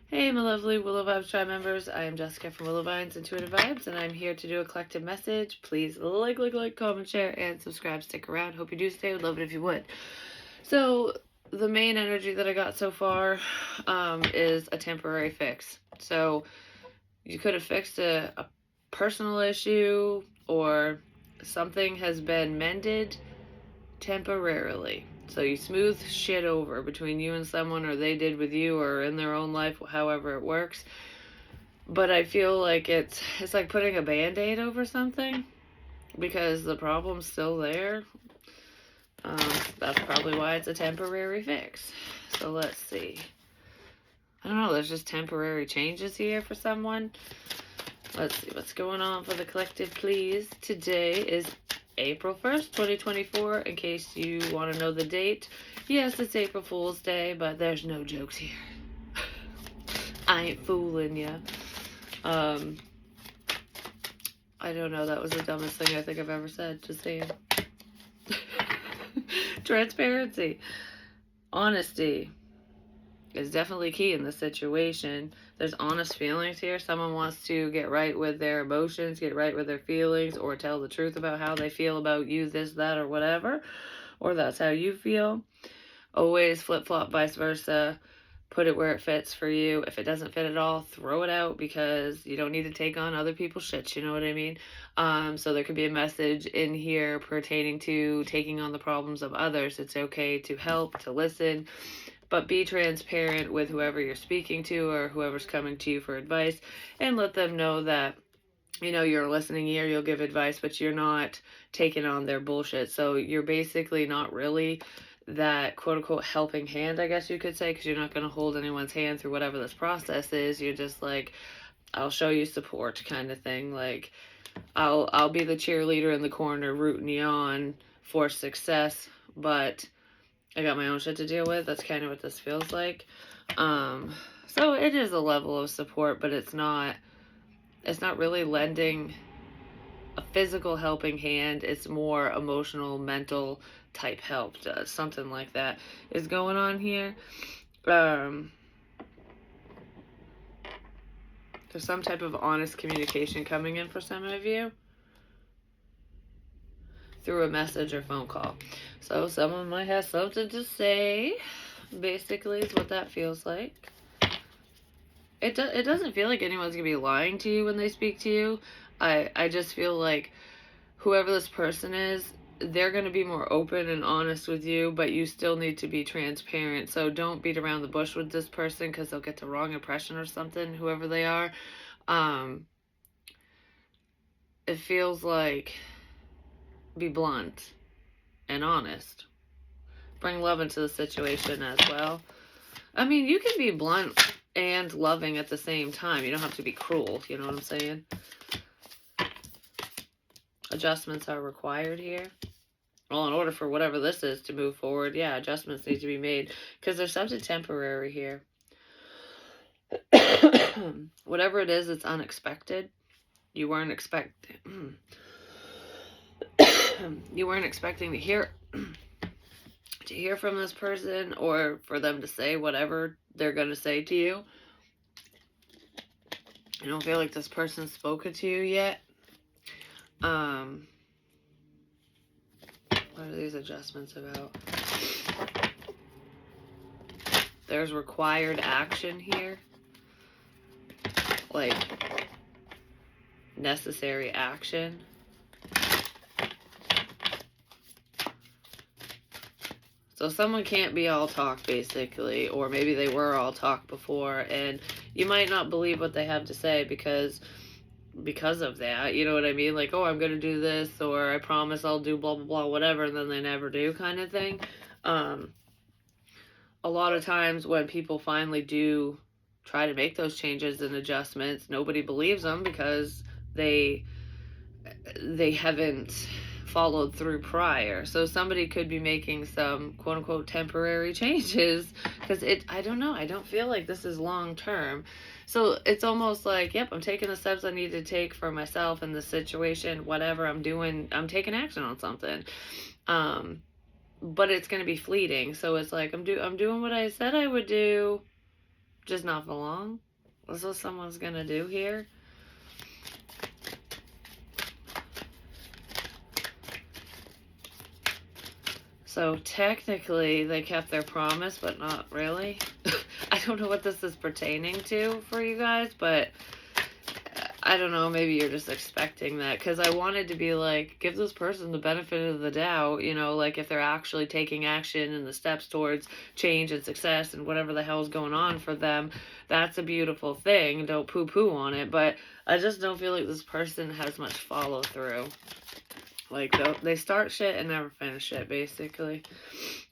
Hey, my lovely Willow Vibes Tribe members. I am Jessica from Willow Vines Intuitive Vibes, and I'm here to do a collective message. Please like, comment, share, and subscribe. Stick around. Hope you do stay. Would love it if you would. So, the main energy that I got so far is a temporary fix. So, you could have fixed a personal issue, or something has been mended temporarily. So you smooth shit over between you and someone, or they did with you, or in their own life, however it works. But I feel like it's like putting a band-aid over something because the problem's still there. That's probably why it's a temporary fix. So let's see. I don't know, there's just temporary changes here for someone. Let's see what's going on for the collective, please. Today is April 1st, 2024, in case you want to know the date. Yes, it's April Fool's Day, but there's no jokes here. I ain't fooling ya. I don't know, that was the dumbest thing I think I've ever said, just saying. Transparency. Honesty is definitely key in this situation. There's honest feelings here. Someone wants to get right with their emotions, get right with their feelings, or tell the truth about how they feel about you, this, that, or whatever. Or that's how you feel. Always flip-flop, vice versa. Put it where it fits for you. If it doesn't fit at all, throw it out, because you don't need to take on other people's shit, you know what I mean? So there could be a message in here pertaining to taking on the problems of others. It's okay to help, to listen, but be transparent with whoever you're speaking to or whoever's coming to you for advice, and let them know that, you know, you're a listening ear, you'll give advice, but you're not taking on their bullshit. So you're basically not really that quote unquote helping hand, I guess you could say, because you're not going to hold anyone's hand through whatever this process is. You're just like, I'll show you support kind of thing. Like, I'll be the cheerleader in the corner rooting you on for success, but I got my own shit to deal with. That's kind of what this feels like. So it is a level of support, but it's not really lending a physical helping hand. It's more emotional, mental type help. Something like that is going on here. There's some type of honest communication coming in for some of you through a message or phone call. So someone might have something to say, basically, is what that feels like. It doesn't feel like anyone's going to be lying to you when they speak to you. I just feel like whoever this person is, they're going to be more open and honest with you, but you still need to be transparent. So don't beat around the bush with this person, because they'll get the wrong impression or something, whoever they are. It feels like be blunt and honest. Bring love into the situation as well. I mean, you can be blunt and loving at the same time. You don't have to be cruel, you know what I'm saying? Adjustments are required here. Well, in order for whatever this is to move forward, yeah, adjustments need to be made, because there's something temporary here. Whatever it is, it's unexpected. You weren't expecting to hear from this person, or for them to say whatever they're going to say to you. I don't feel like this person's spoken to you yet. What are these adjustments about? There's required action here. Like, necessary action. So someone can't be all talk, basically, or maybe they were all talk before, and you might not believe what they have to say because of that, you know what I mean? Like, oh, I'm going to do this, or I promise I'll do blah, blah, blah, whatever, and then they never do, kind of thing. A lot of times when people finally do try to make those changes and adjustments, nobody believes them because they haven't followed through prior. So somebody could be making some quote unquote temporary changes, because I don't know, I don't feel like this is long term. So it's almost like, yep, I'm taking the steps I need to take for myself in this situation. Whatever I'm doing, I'm taking action on something. But it's going to be fleeting. So it's like, I'm doing what I said I would do, just not for long. That's what someone's gonna do here. So technically they kept their promise, but not really. I don't know what this is pertaining to for you guys, but I don't know, maybe you're just expecting that, because I wanted to be like, give this person the benefit of the doubt, you know, like if they're actually taking action and the steps towards change and success and whatever the hell's going on for them, that's a beautiful thing. Don't poo-poo on it, but I just don't feel like this person has much follow through. Like, they start shit and never finish it, basically.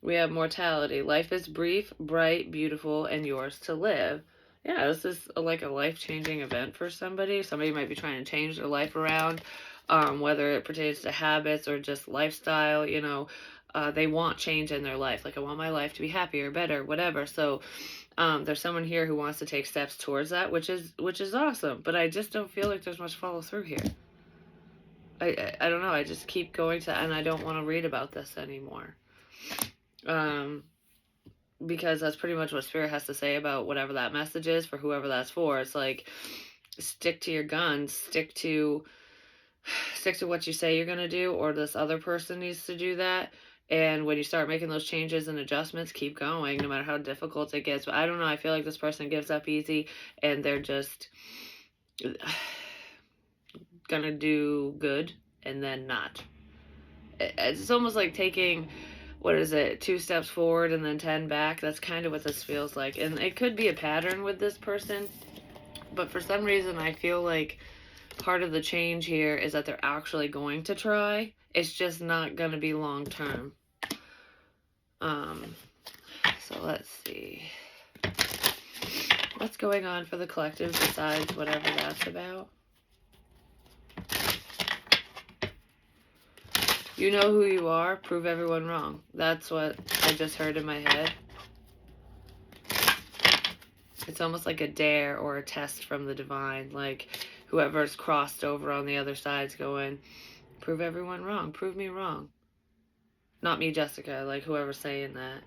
We have mortality. Life is brief, bright, beautiful, and yours to live. Yeah, this is like a life-changing event for somebody. Somebody might be trying to change their life around, whether it pertains to habits or just lifestyle, you know. They want change in their life. Like, I want my life to be happier, better, whatever. So there's someone here who wants to take steps towards that, which is awesome. But I just don't feel like there's much follow through here. I don't know. I just keep going to, and I don't want to read about this anymore. Because that's pretty much what Spirit has to say about whatever that message is for whoever that's for. It's like, stick to your guns, stick to what you say you're going to do, or this other person needs to do that. And when you start making those changes and adjustments, keep going, no matter how difficult it gets. But I don't know, I feel like this person gives up easy, and they're just gonna do good and then not. It's almost like taking, what is it, 2 steps forward and then 10 back. That's kind of what this feels like. And it could be a pattern with this person, but for some reason I feel like part of the change here is that they're actually going to try. It's just not going to be long term. So let's see. What's going on for the collective besides whatever that's about? You know who you are. Prove everyone wrong. That's what I just heard in my head. It's almost like a dare or a test from the divine. Like, whoever's crossed over on the other side's going, prove everyone wrong. Prove me wrong. Not me, Jessica. Like, whoever's saying that.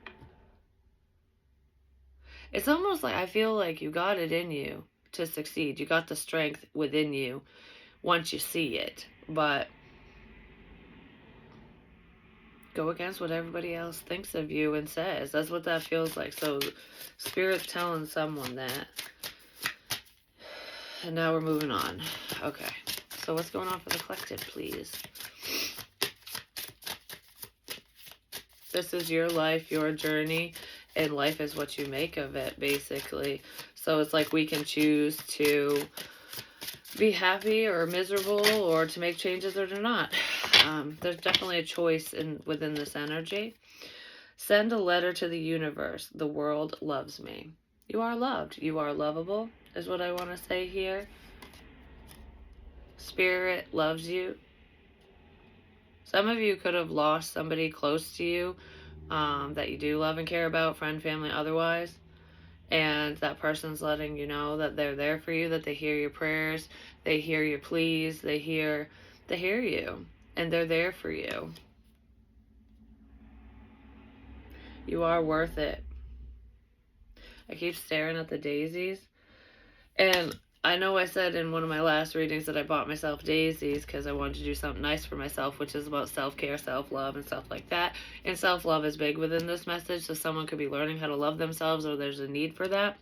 It's almost like, I feel like you got it in you to succeed. You got the strength within you once you see it. But go against what everybody else thinks of you and says. That's what that feels like. So Spirit's telling someone that. And now we're moving on. Okay. So what's going on for the collective, please? This is your life, your journey, and life is what you make of it, basically. So it's like we can choose to be happy or miserable, or to make changes or to not. There's definitely a choice within this energy. Send a letter to the universe. The world loves me. You are loved. You are lovable, is what I want to say here. Spirit loves you. Some of you could have lost somebody close to you that you do love and care about, friend, family, otherwise. And that person's letting you know that they're there for you, that they hear your prayers, they hear your pleas, they hear you, and they're there for you. You are worth it. I keep staring at the daisies, and I know I said in one of my last readings that I bought myself daisies because I wanted to do something nice for myself, which is about self-care, self-love, and stuff like that. And self-love is big within this message, so someone could be learning how to love themselves, or there's a need for that.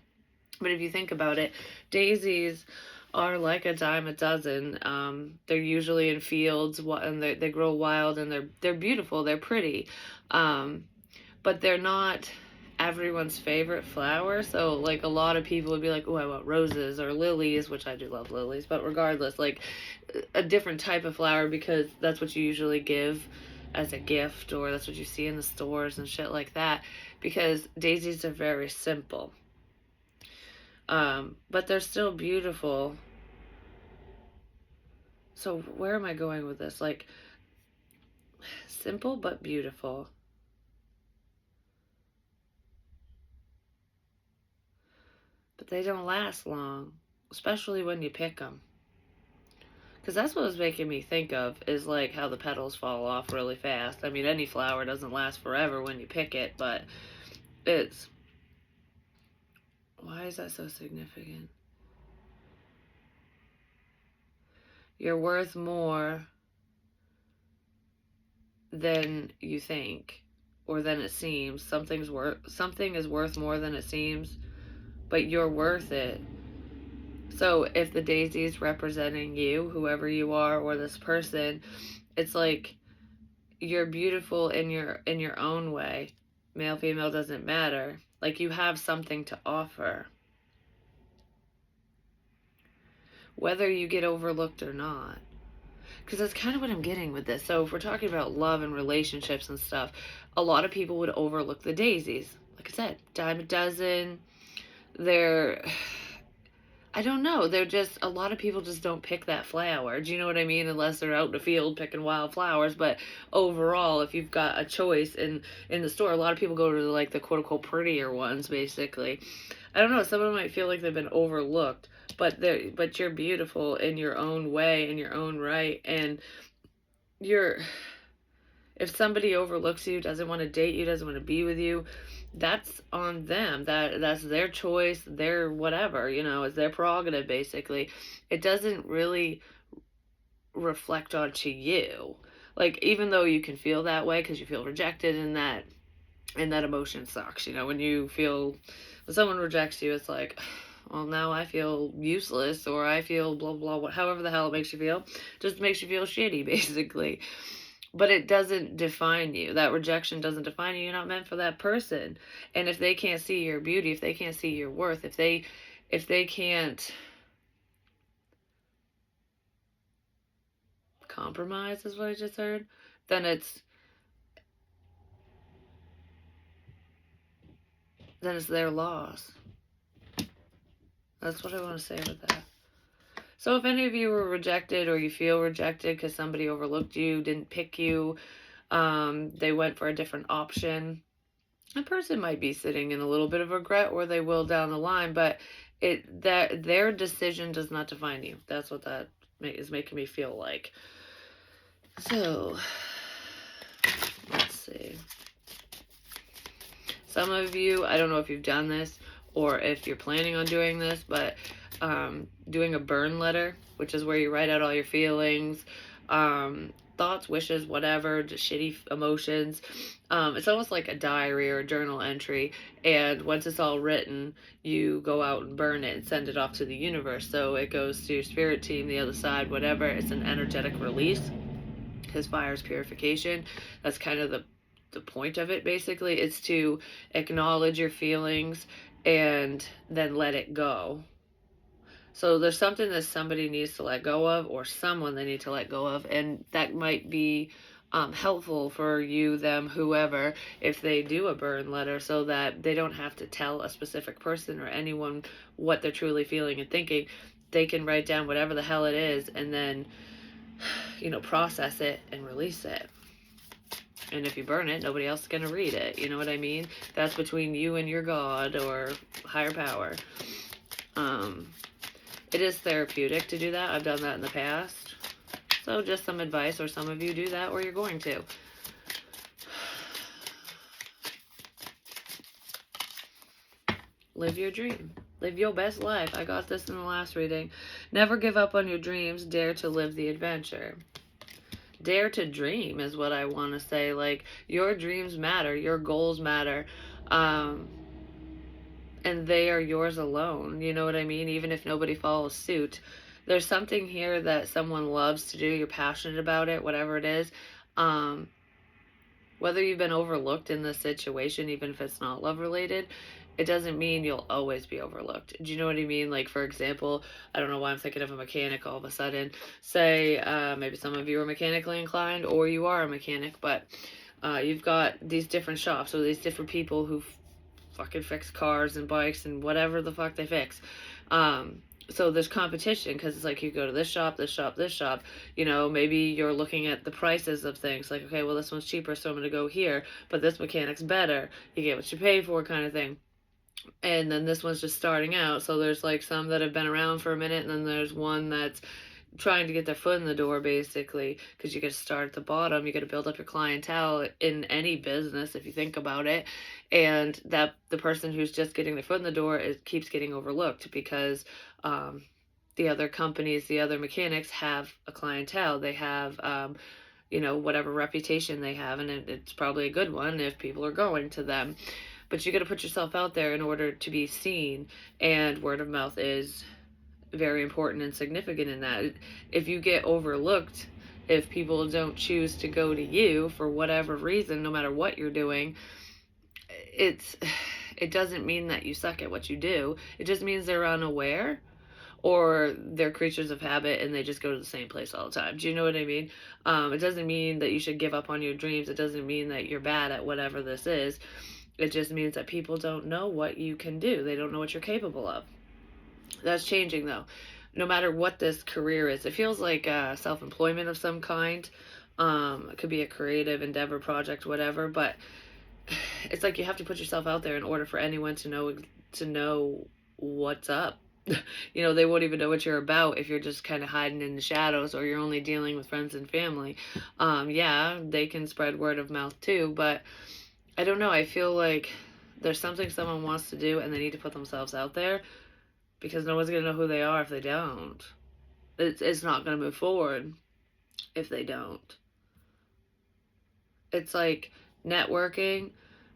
But if you think about it, daisies are like a dime a dozen. They're usually in fields, and they grow wild, and they're beautiful, they're pretty. But they're not everyone's favorite flower. So like a lot of people would be like, oh, I want roses or lilies, which I do love lilies, but regardless, like a different type of flower, because that's what you usually give as a gift, or that's what you see in the stores and shit like that, because daisies are very simple. But they're still beautiful. So where am I going with this? Like, simple but beautiful. But they don't last long, especially when you pick them. Because that's what it's making me think of, is like how the petals fall off really fast. I mean, any flower doesn't last forever when you pick it, but it's... Why is that so significant? You're worth more than you think or than it seems. Something is worth more than it seems, but you're worth it. So if the daisy is representing you, whoever you are, or this person, it's like you're beautiful in your own way. Male, female doesn't matter. Like you have something to offer. Whether you get overlooked or not. Because that's kind of what I'm getting with this. So if we're talking about love and relationships and stuff, a lot of people would overlook the daisies. Like I said, dime a dozen. They're, I don't know. They're just, a lot of people just don't pick that flower. Do you know what I mean? Unless they're out in the field picking wild flowers. But overall, if you've got a choice in the store, a lot of people go to like the quote unquote prettier ones, basically. I don't know. Someone might feel like they've been overlooked, but you're beautiful in your own way, in your own right, and you're. If somebody overlooks you, doesn't want to date you, doesn't want to be with you, that's on them. That's their choice, their whatever, it's their prerogative basically. It doesn't really reflect onto you. Like even though you can feel that way because you feel rejected and that emotion sucks, when someone rejects you, it's like, well, now I feel useless or I feel blah blah, however the hell it makes you feel. Just makes you feel shitty basically. But it doesn't define you. That rejection doesn't define you. You're not meant for that person. And if they can't see your beauty, if they can't see your worth, if they can't compromise, is what I just heard, then it's their loss. That's what I want to say with that. So if any of you were rejected or you feel rejected because somebody overlooked you, didn't pick you, they went for a different option, a person might be sitting in a little bit of regret, or they will down the line, but their decision does not define you. That's what that is making me feel like. So let's see. Some of you, I don't know if you've done this or if you're planning on doing this, but doing a burn letter, which is where you write out all your feelings, thoughts, wishes, whatever, just shitty emotions. It's almost like a diary or a journal entry, and once it's all written, you go out and burn it and send it off to the universe. So it goes to your spirit team, the other side, whatever. It's an energetic release because fire is purification. That's kind of the point of it, basically. It's to acknowledge your feelings and then let it go. So there's something that somebody needs to let go of, or someone they need to let go of, and that might be helpful for you, them, whoever, if they do a burn letter, so that they don't have to tell a specific person or anyone what they're truly feeling and thinking. They can write down whatever the hell it is and then, process it and release it. And if you burn it, nobody else is going to read it. You know what I mean? That's between you and your God or higher power. It is therapeutic to do that. I've done that in the past. So just some advice, or some of you do that or you're going to. Live your dream. Live your best life. I got this in the last reading. Never give up on your dreams. Dare to live the adventure. Dare to dream is what I want to say. Like, your dreams matter. Your goals matter. And they are yours alone. You know what I mean? Even if nobody follows suit. There's something here that someone loves to do. You're passionate about it, whatever it is. Whether you've been overlooked in this situation, even if it's not love related, it doesn't mean you'll always be overlooked. Do you know what I mean? Like, for example, I don't know why I'm thinking of a mechanic all of a sudden. Say, maybe some of you are mechanically inclined, or you are a mechanic, but you've got these different shops, or these different people who fucking fix cars and bikes and whatever the fuck they fix. So there's competition, because it's like you go to this shop, this shop, this shop. Maybe you're looking at the prices of things. Like, okay, well, this one's cheaper, so I'm going to go here. But this mechanic's better. You get what you pay for, kind of thing. And then this one's just starting out. So there's like some that have been around for a minute, and then there's one that's trying to get their foot in the door, basically, because you got to start at the bottom. You got to build up your clientele in any business, if you think about it. And that the person who's just getting their foot in the door keeps getting overlooked because the other companies, the other mechanics have a clientele. They have, whatever reputation they have, and it's probably a good one if people are going to them. But you got to put yourself out there in order to be seen, and word of mouth is very important and significant in that. If you get overlooked, if people don't choose to go to you for whatever reason, no matter what you're doing, it doesn't mean that you suck at what you do. It just means they're unaware, or they're creatures of habit and they just go to the same place all the time. Do you know what I mean? It doesn't mean that you should give up on your dreams. It doesn't mean that you're bad at whatever this is. It just means that people don't know what you can do. They don't know what you're capable of. That's changing, though. No matter what this career is, it feels like self-employment of some kind. It could be a creative endeavor, project, whatever. But it's like you have to put yourself out there in order for anyone to know what's up. They won't even know what you're about if you're just kind of hiding in the shadows, or you're only dealing with friends and family. Yeah, they can spread word of mouth too, but I don't know. I feel like there's something someone wants to do and they need to put themselves out there, because no one's going to know who they are if they don't. It's not going to move forward if they don't. It's like networking,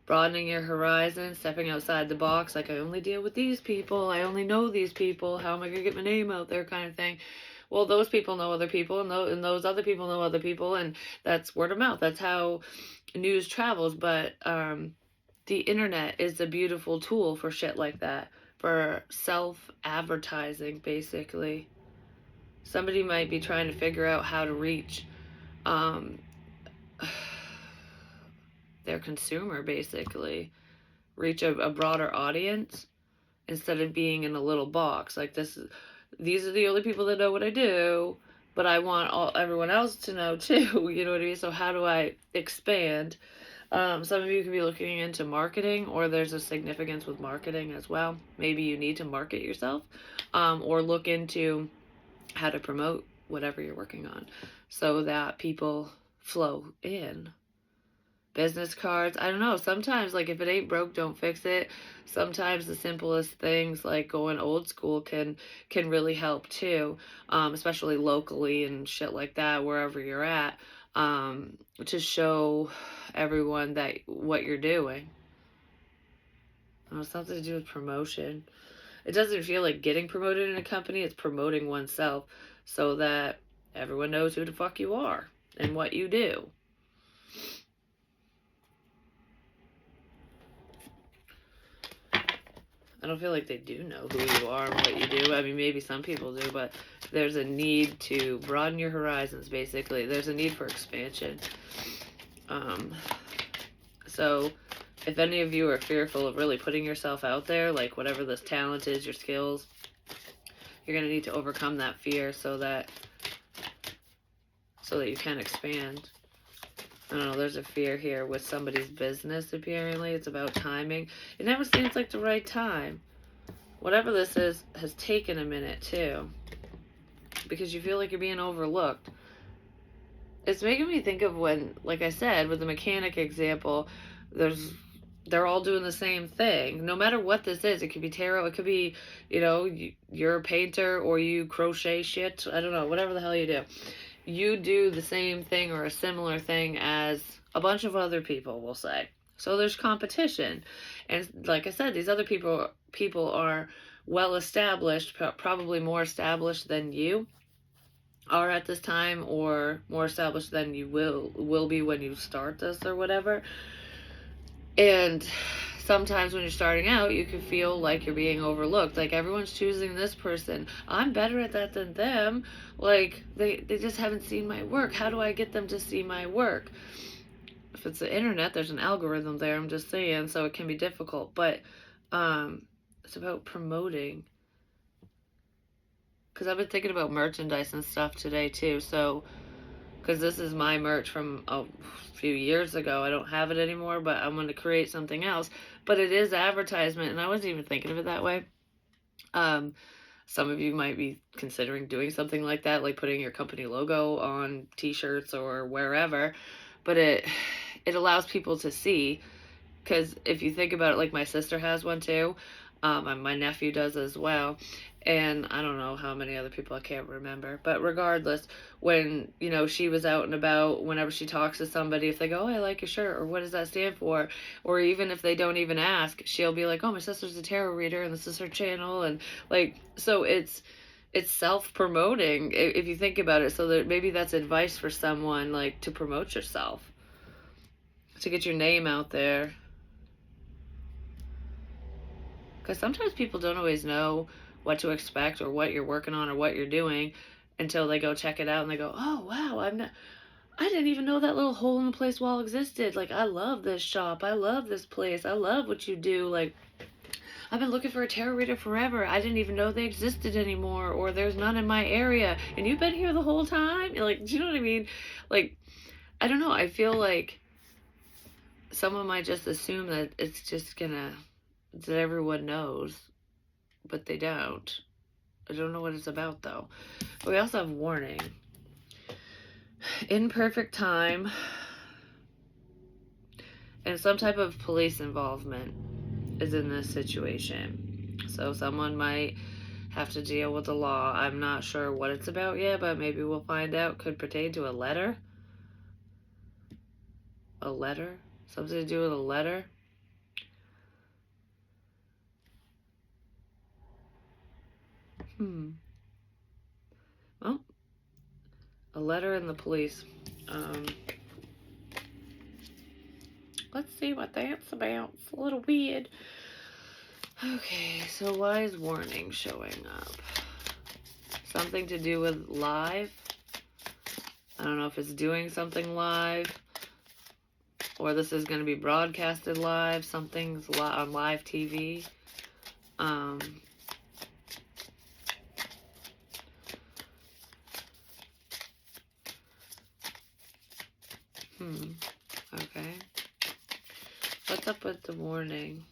broadening your horizon, stepping outside the box. Like, I only deal with these people. I only know these people. How am I going to get my name out there, kind of thing? Well, those people know other people, and those other people know other people, and that's word of mouth. That's how news travels. But the internet is a beautiful tool for shit like that, for self-advertising, basically. Somebody might be trying to figure out how to reach their consumer, basically. Reach a broader audience instead of being in a little box. Like, these are the only people that know what I do, but I want everyone else to know too. You know what I mean? So how do I expand? Some of you could be looking into marketing, or there's a significance with marketing as well. Maybe you need to market yourself, or look into how to promote whatever you're working on so that people flow in. Business cards, I don't know. Sometimes, like, if it ain't broke, don't fix it. Sometimes the simplest things, like going old school, can really help too, especially locally and shit like that, wherever you're at, to show everyone that what you're doing. Something to do with promotion. It doesn't feel like getting promoted in a company. It's promoting oneself so that everyone knows who the fuck you are and what you do. I don't feel like they do know who you are and what you do. I mean, maybe some people do, but there's a need to broaden your horizons, basically. There's a need for expansion. So if any of you are fearful of really putting yourself out there, like whatever this talent is, your skills, you're going to need to overcome that fear so that you can expand. I don't know, there's a fear here with somebody's business, apparently. It's about timing. It never seems like the right time. Whatever this is has taken a minute, too. Because you feel like you're being overlooked. It's making me think of when, like I said, with the mechanic example, they're all doing the same thing. No matter what this is, it could be tarot, it could be, you're a painter, or you crochet shit. I don't know, whatever the hell you do. You do the same thing or a similar thing as a bunch of other people, will say. So there's competition. And like I said, these other people are well established, probably more established than you are at this time, or more established than you will be when you start this or whatever. And sometimes when you're starting out, you can feel like you're being overlooked. Like, everyone's choosing this person. I'm better at that than them. Like, they just haven't seen my work. How do I get them to see my work? If it's the internet, there's an algorithm there, I'm just saying, so it can be difficult. But it's about promoting. Because I've been thinking about merchandise and stuff today, too. So, because this is my merch from a few years ago. I don't have it anymore, but I'm going to create something else. But it is advertisement, and I wasn't even thinking of it that way. Some of you might be considering doing something like that, like putting your company logo on t-shirts or wherever, but it allows people to see, because if you think about it, like my sister has one too, and my nephew does as well, and I don't know how many other people, I can't remember, but regardless, when she was out and about, whenever she talks to somebody, if they go, oh, I like your shirt, or what does that stand for, or even if they don't even ask, she'll be like, oh, my sister's a tarot reader and this is her channel, and like, so it's self-promoting if you think about it, so that maybe that's advice for someone, like, to promote yourself, to get your name out there. Because sometimes people don't always know what to expect or what you're working on or what you're doing until they go check it out and they go, oh, wow, I didn't even know that little hole in the place wall existed. Like, I love this shop. I love this place. I love what you do. Like, I've been looking for a tarot reader forever. I didn't even know they existed anymore, or there's none in my area. And you've been here the whole time? Like, do you know what I mean? Like, I don't know. I feel like someone might just assume that it's just gonna, that everyone knows, but they don't. I don't know what it's about, though. But we also have warning. Imperfect time and some type of police involvement is in this situation. So someone might have to deal with the law. I'm not sure what it's about yet, but maybe we'll find out. Could pertain to a letter. A letter? Something to do with a letter? Well, a letter and the police. Let's see what that's about. It's a little weird. Okay, so why is warning showing up? Something to do with live? I don't know if it's doing something live, or this is going to be broadcasted live. Something's on live TV. Okay. What's up with the warning?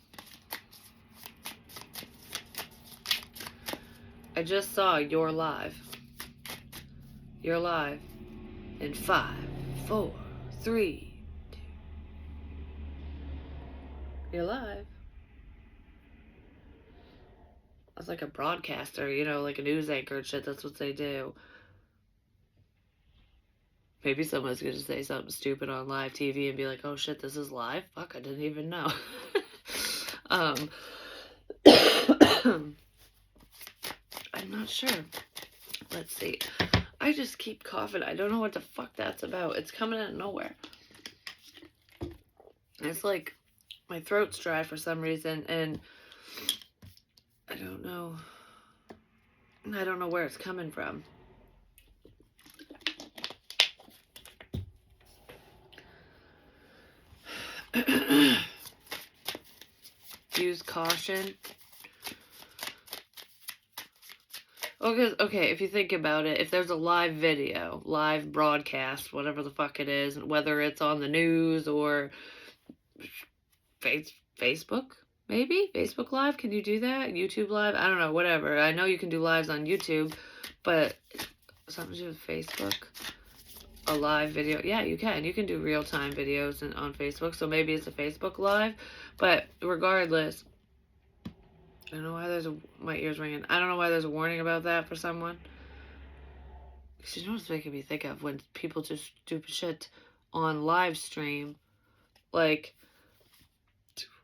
I just saw you're live. You're live. In 5, 4, 3, 2. You're live. That's like a broadcaster, like a news anchor and shit. That's what they do. Maybe someone's gonna say something stupid on live TV and be like, oh shit, this is live? Fuck, I didn't even know. I'm not sure. Let's see. I just keep coughing. I don't know what the fuck that's about. It's coming out of nowhere. It's like my throat's dry for some reason, and I don't know. I don't know where it's coming from. Use caution. Okay, if you think about it, if there's a live video, live broadcast, whatever the fuck it is, whether it's on the news or Facebook, maybe? Facebook Live? Can you do that? YouTube Live? I don't know, whatever. I know you can do lives on YouTube, but something to do with Facebook? A live video? Yeah, you can. You can do real-time videos on Facebook, so maybe it's a Facebook Live, but regardless, I don't know why my ear's ringing. I don't know why there's a warning about that for someone. Because you know what's making me think of? When people do stupid shit on live stream. Like,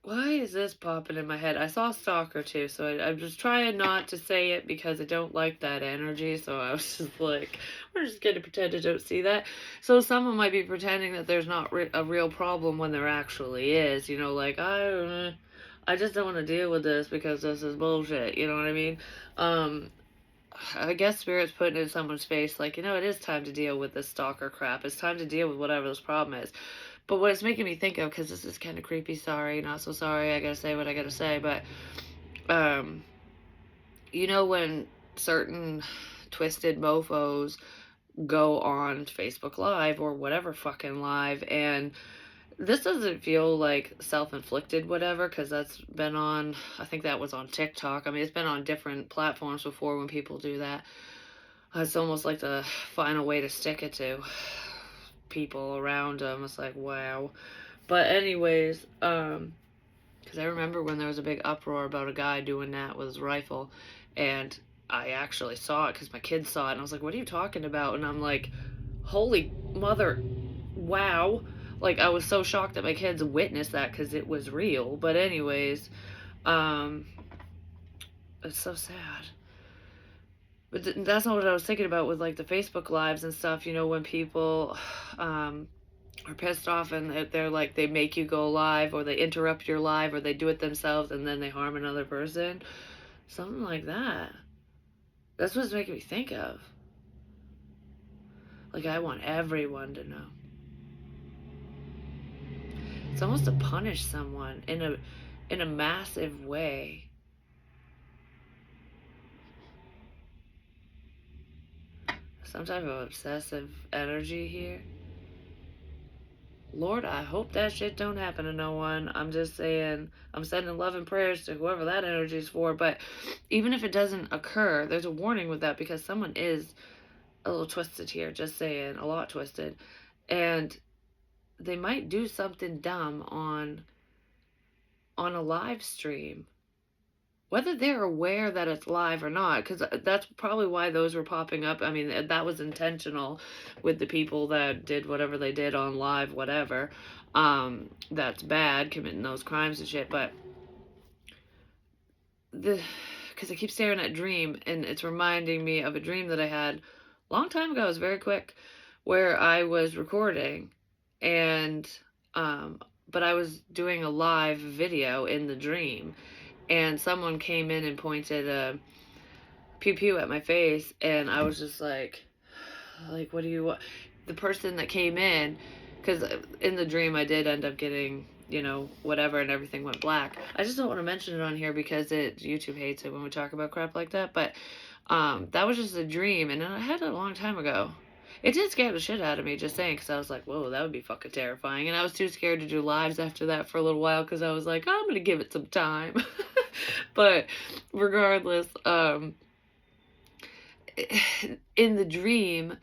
why is this popping in my head? I saw Stalker too, so I'm just trying not to say it because I don't like that energy. So I was just like, we're just going to pretend I don't see that. So someone might be pretending that there's not a real problem when there actually is. Like, I just don't want to deal with this because this is bullshit. You know what I mean? I guess Spirit's putting in someone's face like, it is time to deal with this stalker crap. It's time to deal with whatever this problem is. But what it's making me think of, because this is kind of creepy, sorry, not so sorry, I gotta say what I gotta say, but, when certain twisted mofos go on Facebook Live or whatever fucking live, and This doesn't feel like self-inflicted whatever, because that's been on, I think that was on TikTok. I mean, it's been on different platforms before when people do that. It's almost like the final way to stick it to people around them. It's like, wow. But anyways, because I remember when there was a big uproar about a guy doing that with his rifle, and I actually saw it because my kids saw it, and I was like, what are you talking about? And I'm like, holy mother, wow. Like, I was so shocked that my kids witnessed that because it was real. But anyways, um, it's so sad. But that's not what I was thinking about with like the Facebook lives and stuff. You know, when people um, are pissed off and they're like they make you go live or they interrupt your live or they do it themselves and then they harm another person. Something like that. That's what's making me think of. Like I want everyone to know. It's almost to punish someone in a massive way. Some type of obsessive energy here. Lord, I hope that shit don't happen to no one. I'm just saying, I'm sending love and prayers to whoever that energy is for. But even if it doesn't occur, there's a warning with that because someone is a little twisted here, just saying, a lot twisted. And they might do something dumb on a live stream. Whether they're aware that it's live or not, because that's probably why those were popping up. I mean, that was intentional with the people that did whatever they did on live, whatever. That's bad, committing those crimes and shit. But because I keep staring at Dream, and it's reminding me of a dream that I had a long time ago. It was very quick, where I was recording, and but I was doing a live video in the dream, and someone came in and pointed a pew pew at my face, and I was just like, what do you want? The person that came in, because in the dream I did end up getting, you know, whatever, and everything went black. I just don't want to mention it on here because YouTube hates it when we talk about crap like that. But that was just a dream, and I had it a long time ago. It did scare the shit out of me, just saying, because I was like, whoa, that would be fucking terrifying. And I was too scared to do lives after that for a little while because I was like, I'm going to give it some time. But regardless, in the dream,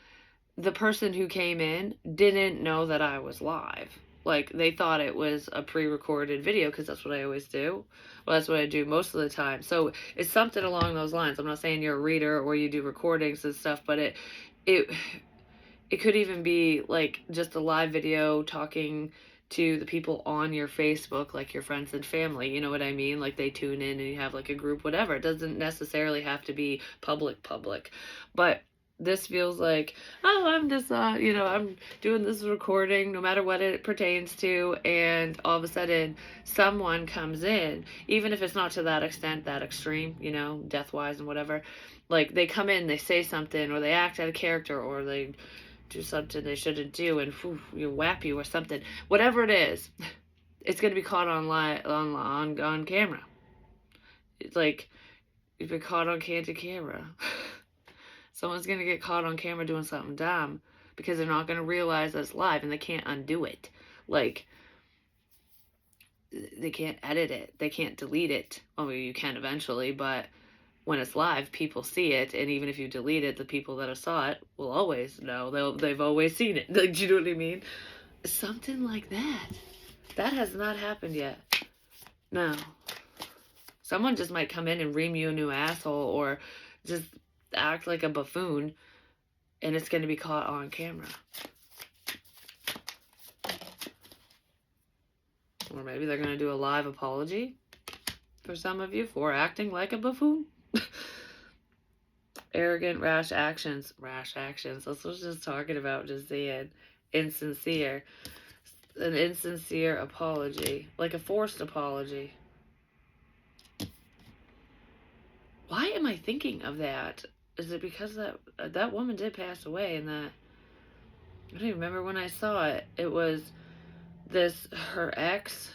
the person who came in didn't know that I was live. Like, they thought it was a pre recorded video because that's what I always do. Well, that's what I do most of the time. So it's something along those lines. I'm not saying you're a reader or you do recordings and stuff, but it it could even be like just a live video talking to the people on your Facebook, like your friends and family, you know what I mean? Like they tune in and you have like a group, whatever. It doesn't necessarily have to be public. But this feels like, oh, I'm just, you know, I'm doing this recording no matter what it pertains to. And all of a sudden, someone comes in, even if it's not to that extent, that extreme, you know, death wise and whatever. Like they come in, they say something, or they act out of character, or they do something they shouldn't do and whew, you whap you or something. Whatever it is, it's going to be caught on camera. It's like you've been caught on candid camera. Someone's going to get caught on camera doing something dumb because they're not going to realize that it's live and they can't undo it. Like, they can't edit it. They can't delete it. Well, you can eventually, but when it's live, people see it, and even if you delete it, the people that have saw it will always know. They've always seen it. Like, do you know what I mean? Something like that. That has not happened yet. No. Someone just might come in and ream you a new asshole or just act like a buffoon, and it's going to be caught on camera. Or maybe they're going to do a live apology for some of you for acting like a buffoon. Arrogant, rash actions. Rash actions. That's what I was just talking about, just saying. Insincere. An insincere apology. Like a forced apology. Why am I thinking of that? Is it because that woman did pass away and that... I don't even remember when I saw it. It was her ex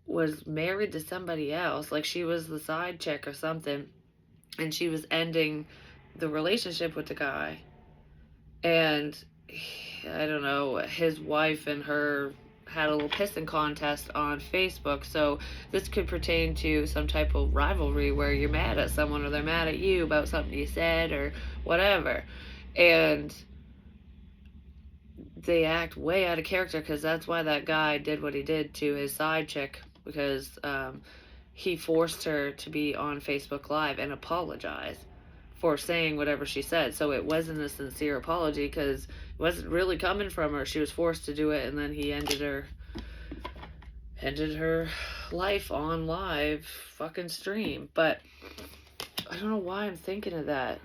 was married to somebody else. Like she was the side chick or something. And she was ending the relationship with the guy. And I don't know, his wife and her had a little pissing contest on Facebook. So this could pertain to some type of rivalry where you're mad at someone or they're mad at you about something you said or whatever. And they act way out of character because that's why that guy did what he did to his side chick, because he forced her to be on Facebook Live and apologize for saying whatever she said. So it wasn't a sincere apology because it wasn't really coming from her. She was forced to do it, and then he ended her life on live fucking stream. But I don't know why I'm thinking of that.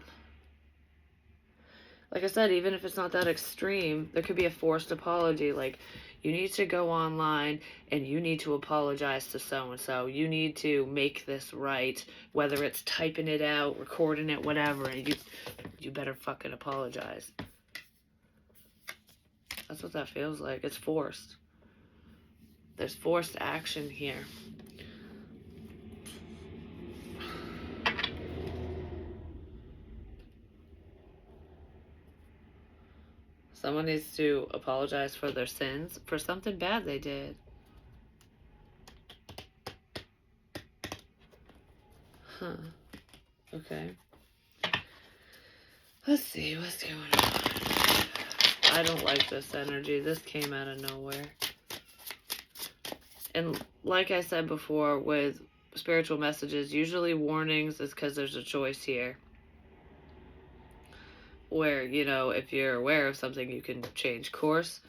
Like I said, even if it's not that extreme, there could be a forced apology. Like, you need to go online and you need to apologize to so-and-so. You need to make this right, whether it's typing it out, recording it, whatever. And you better fucking apologize. That's what that feels like. It's forced. There's forced action here. Someone needs to apologize for their sins, for something bad they did. Huh. Okay. Let's see what's going on. I don't like this energy. This came out of nowhere. And like I said before, with spiritual messages, usually warnings is because there's a choice here. Where, you know, if you're aware of something, you can change course.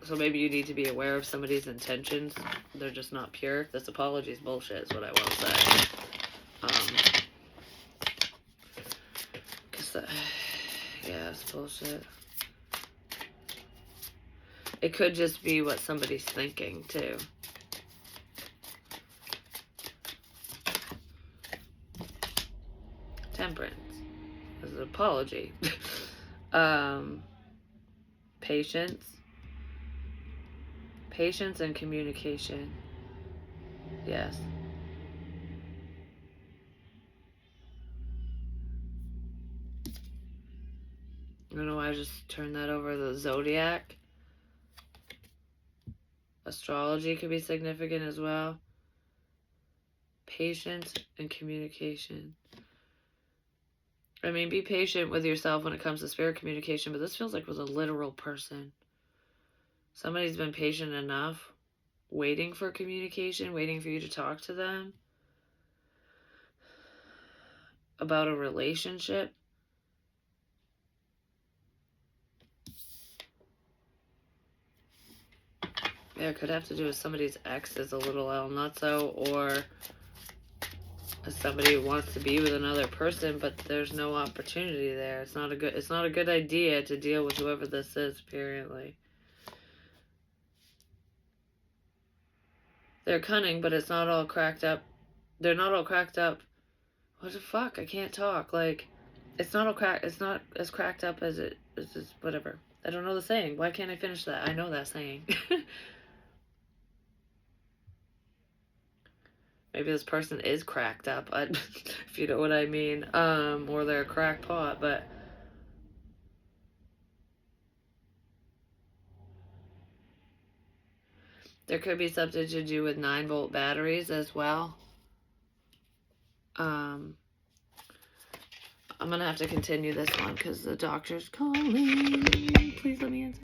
So maybe you need to be aware of somebody's intentions. They're just not pure. This apology is bullshit, is what I will say. Yeah, it's bullshit. It could just be what somebody's thinking, too. Temperance. As an apology. Patience. Patience and communication. Yes. I don't know why I just turned that over. The zodiac. Astrology could be significant as well. Patience and communication. I mean, be patient with yourself when it comes to spirit communication, but this feels like with a literal person. Somebody's been patient enough, waiting for communication, waiting for you to talk to them about a relationship. Yeah, it could have to do with somebody's ex is a little El Nutso, or somebody who wants to be with another person, but there's no opportunity there. It's not a good idea to deal with whoever this is, apparently. They're cunning, but it's not all cracked up. They're not all cracked up. What the fuck? I can't talk. Like, it's not as cracked up as it is, whatever. I don't know the saying. Why can't I finish that? I know that saying. Maybe this person is cracked up, if you know what I mean. Or they're a crackpot, but there could be something to do with 9-volt batteries as well. I'm gonna have to continue this one because the doctor's calling. Please let me answer.